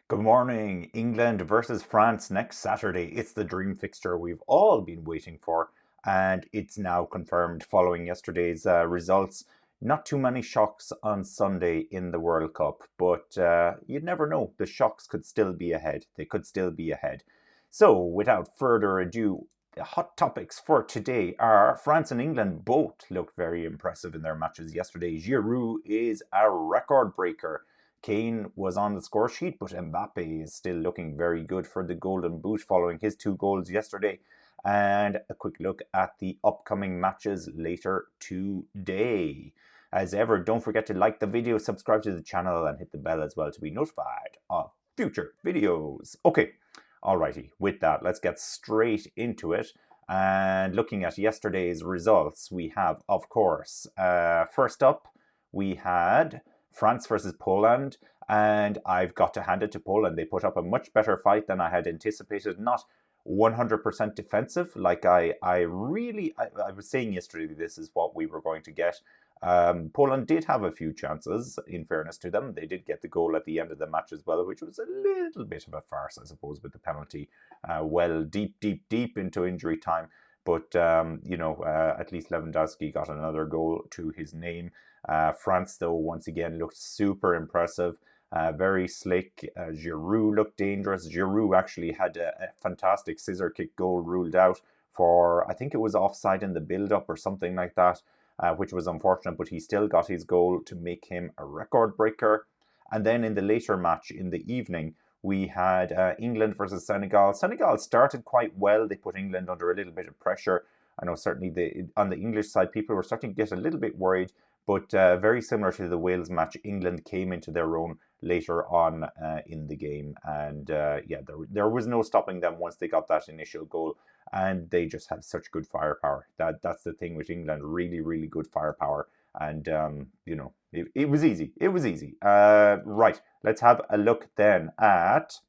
Good morning. England versus France next Saturday. It's the dream fixture we've all been waiting for, and it's now confirmed following yesterday's results. Not too many shocks on Sunday in the World Cup, but you'd never know. The shocks could still be ahead. They could still be ahead. So, without further ado, the hot topics for today are France and England both looked very impressive in their matches yesterday. Giroud is a record breaker. Kane was on the score sheet, but Mbappe is still looking very good for the Golden Boot following his 2 goals yesterday. And a quick look at the upcoming matches later today. As ever, don't forget to like the video, subscribe to the channel, and hit the bell as well to be notified of future videos. Okay, alrighty, with that, let's get straight into it. And looking at yesterday's results, we have, of course, first up, we had France versus Poland, and I've got to hand it to Poland. They put up a much better fight than I had anticipated. Not 100% defensive, like I was saying yesterday, this is what we were going to get. Poland did have a few chances, in fairness to them. They did get the goal at the end of the match as well, which was a little bit of a farce, I suppose, with the penalty. Well, deep into injury time. But, at least Lewandowski got another goal to his name. France, though, once again looked super impressive. Very slick. Giroud looked dangerous. Giroud actually had a fantastic scissor kick goal ruled out for, I think it was offside in the build-up or something like that, which was unfortunate, but he still got his goal to make him a record breaker. And then in the later match in the evening, we had England versus Senegal. Senegal started quite well. They put England under a little bit of pressure. I know certainly on the English side, people were starting to get a little bit worried, but very similar to the Wales match, England came into their own later on in the game. And there was no stopping them once they got that initial goal. And they just had such good firepower. That's the thing with England, really, really good firepower. And, it was easy. It was easy. Right, let's have a look then at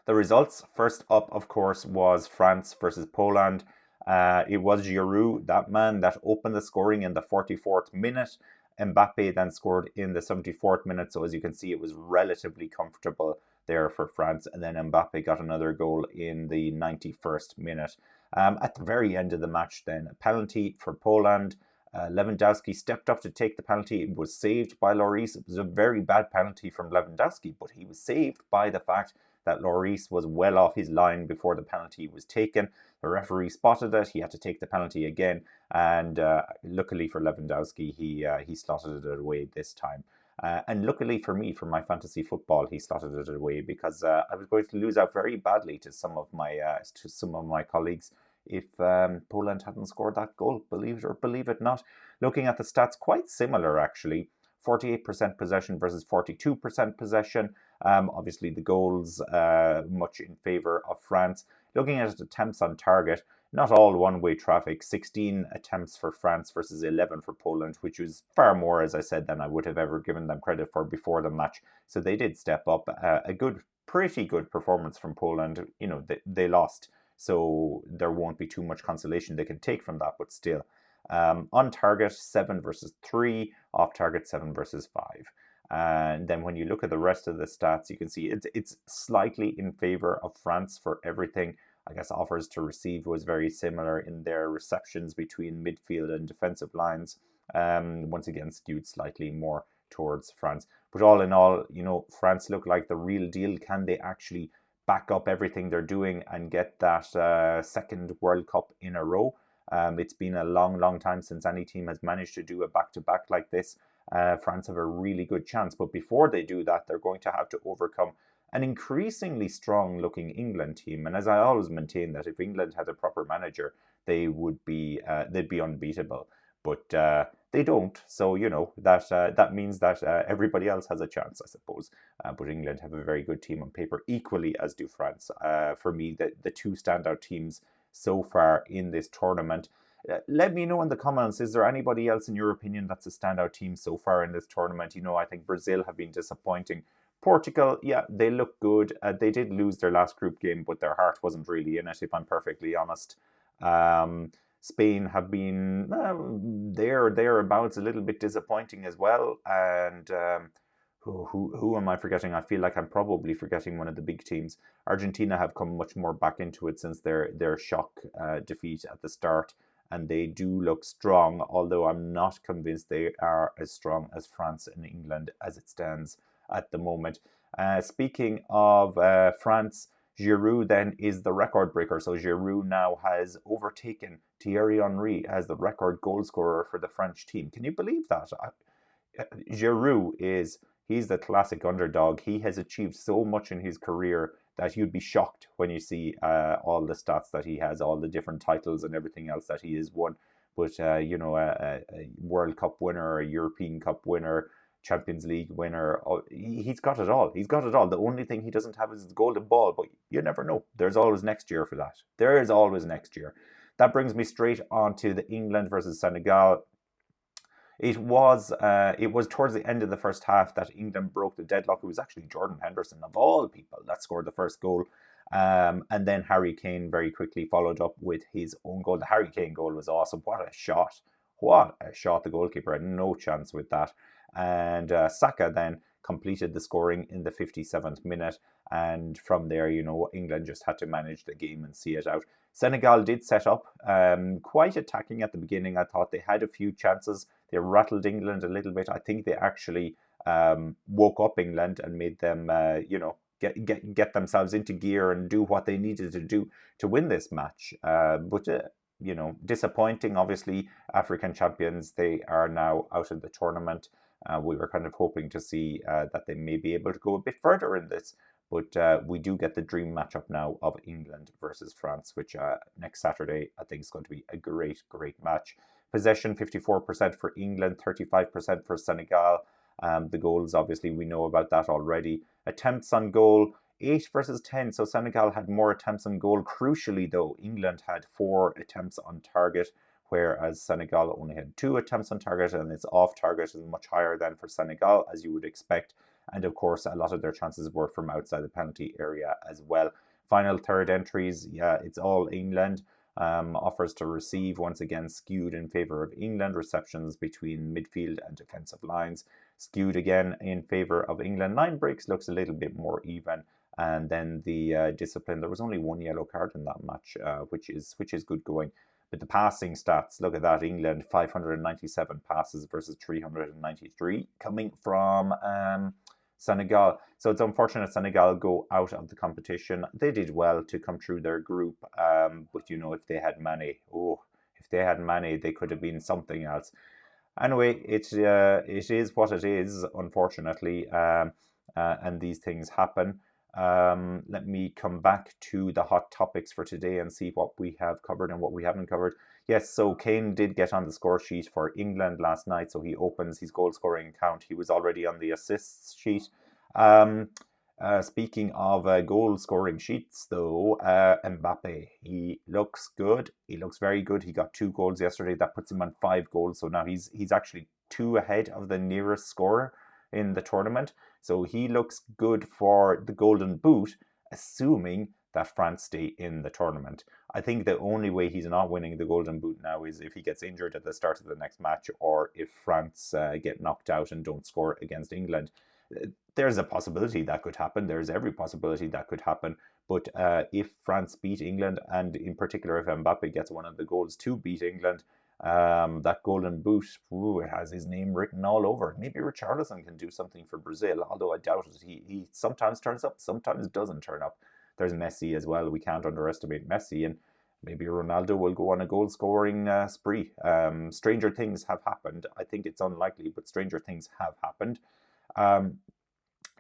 the results. First up, of course, was France versus Poland. It was Giroud, that man, that opened the scoring in the 44th minute. Mbappe then scored in the 74th minute. So as you can see, it was relatively comfortable there for France. And then Mbappe got another goal in the 91st minute. At the very end of the match then, a penalty for Poland. Lewandowski stepped up to take the penalty. It was saved by Lloris. It was a very bad penalty from Lewandowski, but he was saved by the fact that Lloris was well off his line before the penalty was taken. The referee spotted it. He had to take the penalty again, and luckily for Lewandowski, he slotted it away this time. And luckily for me, for my fantasy football, he slotted it away because I was going to lose out very badly to some of my colleagues if Poland hadn't scored that goal. Believe it or believe it not. Looking at the stats, quite similar actually. 48% possession versus 42% possession. Obviously, the goals much in favour of France. Looking at attempts on target, not all one-way traffic. 16 attempts for France versus 11 for Poland, which was far more, as I said, than I would have ever given them credit for before the match. So they did step up. Pretty good performance from Poland. They lost, so there won't be too much consolation they can take from that, but still. On target, 7 versus 3. Off target, 7 versus 5. And then when you look at the rest of the stats, you can see it's slightly in favor of France for everything. I guess offers to receive was very similar in their receptions between midfield and defensive lines. Once again, skewed slightly more towards France. But all in all, France look like the real deal. Can they actually back up everything they're doing and get that second World Cup in a row? It's been a long time since any team has managed to do a back-to-back like this. France have a really good chance, but before they do that, they're going to have to overcome an increasingly strong-looking England team. And as I always maintain, that if England had a proper manager, they'd be unbeatable. But they don't, so that means that everybody else has a chance, I suppose. But England have a very good team on paper, equally as do France. For me, the two standout teams so far in this tournament. Let me know in the comments, is there anybody else in your opinion that's a standout team so far in this tournament? I think Brazil have been disappointing. Portugal, yeah, they look good. They did lose their last group game, but their heart wasn't really in it, if I'm perfectly honest. Spain have been thereabouts, a little bit disappointing as well. And Who am I forgetting? I feel like I'm probably forgetting one of the big teams. Argentina have come much more back into it since their shock defeat at the start, and they do look strong. Although I'm not convinced they are as strong as France and England as it stands at the moment. Speaking of France, Giroud then is the record breaker. So Giroud now has overtaken Thierry Henry as the record goal scorer for the French team. Can you believe that? Giroud is he's the classic underdog. He has achieved so much in his career that you'd be shocked when you see all the stats that he has, all the different titles and everything else that he has won. But a World Cup winner, a European Cup winner, Champions League winner. Oh, he's got it all. He's got it all. The only thing he doesn't have is the golden ball, but you never know. There's always next year for that. There is always next year. That brings me straight on to the England versus Senegal. It was towards the end of the first half that England broke the deadlock. It was actually Jordan Henderson, of all people, that scored the first goal. And then Harry Kane very quickly followed up with his own goal. The Harry Kane goal was awesome. What a shot. What a shot. The goalkeeper had no chance with that. And Saka then completed the scoring in the 57th minute. And from there, England just had to manage the game and see it out. Senegal did set up quite attacking at the beginning. I thought they had a few chances. They rattled England a little bit. I think they actually woke up England and made them, get themselves into gear and do what they needed to do to win this match. But disappointing. Obviously, African champions, they are now out of the tournament. We were kind of hoping to see that they may be able to go a bit further in this. But we do get the dream matchup now of England versus France, which next Saturday I think is going to be a great, great match. Possession 54% for England, 35% for Senegal. The goals, obviously, we know about that already. Attempts on goal, 8 versus 10. So Senegal had more attempts on goal. Crucially, though, England had 4 attempts on target, whereas Senegal only had 2 attempts on target, and its off target is much higher than for Senegal, as you would expect. And of course, a lot of their chances were from outside the penalty area as well. Final third entries, yeah, it's all England. Offers to receive, once again, skewed in favour of England. Receptions between midfield and defensive lines, skewed again in favour of England. Line breaks looks a little bit more even. And then the discipline, there was only 1 yellow card in that match, which is good going. But the passing stats, look at that. England, 597 passes versus 393 coming from Senegal. So it's unfortunate Senegal go out of the competition. They did well to come through their group, but if they had Mane, they could have been something else. Anyway, it is what it is, unfortunately, and these things happen. Let me come back to the hot topics for today and see what we have covered and what we haven't covered. Yes, so Kane did get on the score sheet for England last night, so he opens his goal scoring account. He was already on the assists sheet. Speaking of goal scoring sheets, though, Mbappe, he looks good. He looks very good. He got 2 goals yesterday. That puts him on 5 goals. So now he's actually 2 ahead of the nearest scorer in the tournament. So he looks good for the Golden Boot, assuming that France stay in the tournament. I think the only way he's not winning the Golden Boot now is if he gets injured at the start of the next match, or if France get knocked out and don't score against England. There's a possibility that could happen. There's every possibility that could happen. But if France beat England, and in particular if Mbappe gets one of the goals to beat England, that Golden Boot, it has his name written all over it. Maybe Richarlison can do something for Brazil, although I doubt it. He sometimes turns up, sometimes doesn't turn up. There's Messi as well. We can't underestimate Messi, and maybe Ronaldo will go on a goal-scoring spree. Stranger things have happened. I think it's unlikely, but stranger things have happened.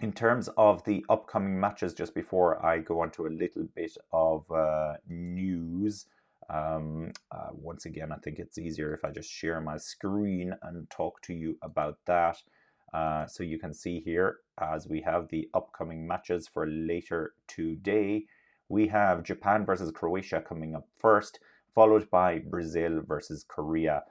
In terms of the upcoming matches, just before I go on to a little bit of news, once again, I think it's easier if I just share my screen and talk to you about that. So you can see here, as we have the upcoming matches for later today, we have Japan versus Croatia coming up first, followed by Brazil versus Korea.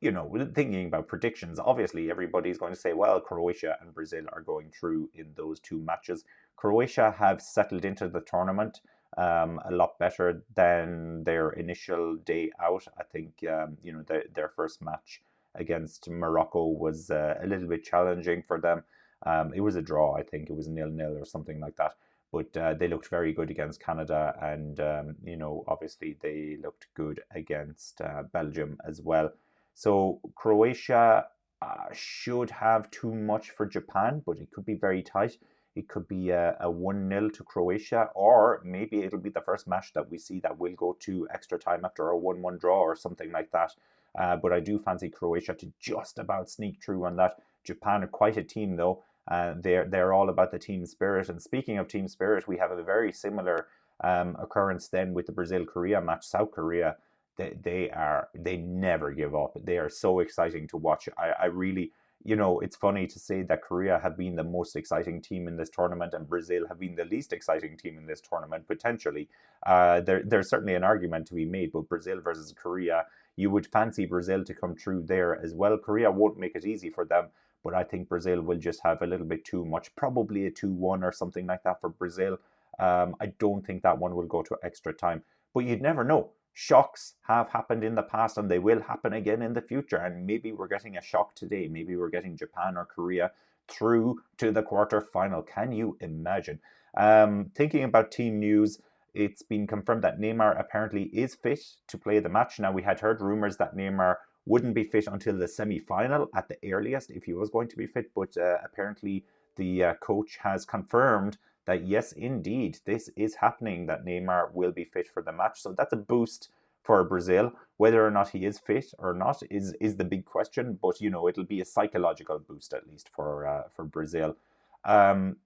Thinking about predictions, obviously everybody's going to say, well, Croatia and Brazil are going through in those 2 matches. Croatia have settled into the tournament a lot better than their initial day out. I think, their first match against Morocco was a little bit challenging for them. It was a draw, I think. It was 0-0 or something like that. But they looked very good against Canada, and obviously they looked good against Belgium as well. So Croatia should have too much for Japan, but it could be very tight. It could be a 1-0 to Croatia, or maybe it'll be the first match that we see that will go to extra time after a 1-1 draw or something like that. But I do fancy Croatia to just about sneak through on that. Japan are quite a team, though. They're all about the team spirit. And speaking of team spirit, we have a very similar occurrence then with the Brazil-Korea match. South Korea, they never give up. They are so exciting to watch. I really, it's funny to say that Korea have been the most exciting team in this tournament and Brazil have been the least exciting team in this tournament, potentially. There's certainly an argument to be made, but Brazil versus Korea, you would fancy Brazil to come through there as well. Korea won't make it easy for them, but I think Brazil will just have a little bit too much, probably a 2-1 or something like that for Brazil. I don't think that one will go to extra time, but you'd never know. Shocks have happened in the past and they will happen again in the future. And maybe we're getting a shock today. Maybe we're getting Japan or Korea through to the quarterfinal. Can you imagine? Thinking about team news, it's been confirmed that Neymar apparently is fit to play the match. Now, we had heard rumors that Neymar wouldn't be fit until the semi-final at the earliest if he was going to be fit. But apparently the coach has confirmed that yes, indeed, this is happening, that Neymar will be fit for the match. So that's a boost for Brazil. Whether or not he is fit or not is the big question. But, it'll be a psychological boost, at least, for Brazil. And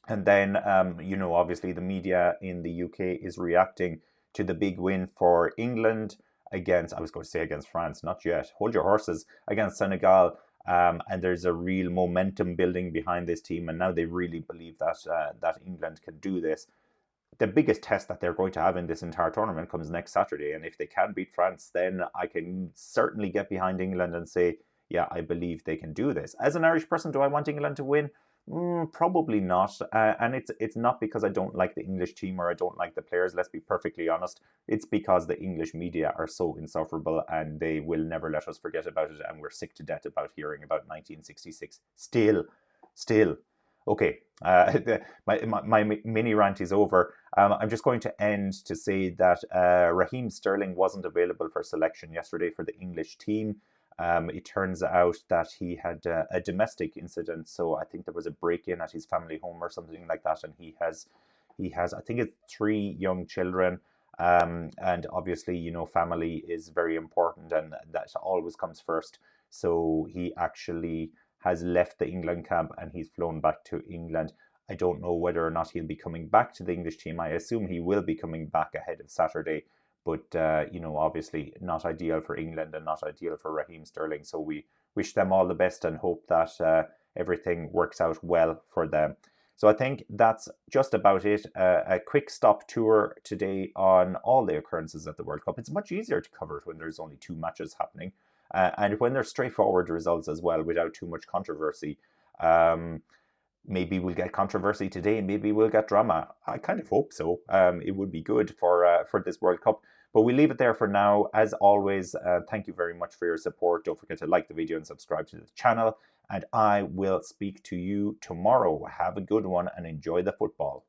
then, obviously the media in the UK is reacting to the big win for England against, I was going to say against France, not yet. Hold your horses, against Senegal. And there's a real momentum building behind this team, and now they really believe that England can do this. The biggest test that they're going to have in this entire tournament comes next Saturday, and if they can beat France, then I can certainly get behind England and say, yeah, I believe they can do this. As an Irish person, do I want England to win? Probably not, and it's not because I don't like the English team or I don't like the players. Let's be perfectly honest. It's because the English media are so insufferable and they will never let us forget about it, and we're sick to death about hearing about 1966. Still. Okay, my mini rant is over. I'm just going to end to say that Raheem Sterling wasn't available for selection yesterday for the English team. It turns out that he had a domestic incident, so I think there was a break-in at his family home or something like that, and he has, I think it's 3 young children, and obviously, family is very important, and that always comes first. So he actually has left the England camp and he's flown back to England. I don't know whether or not he'll be coming back to the English team. I assume he will be coming back ahead of Saturday. But, obviously not ideal for England and not ideal for Raheem Sterling. So we wish them all the best and hope that everything works out well for them. So I think that's just about it. A quick stop tour today on all the occurrences at the World Cup. It's much easier to cover it when there's only 2 matches happening. And when there's straightforward results as well, without too much controversy. Maybe we'll get controversy today, maybe we'll get drama. I kind of hope so. It would be good for this World Cup. But we'll leave it there for now. As always, thank you very much for your support. Don't forget to like the video and subscribe to the channel. And I will speak to you tomorrow. Have a good one and enjoy the football.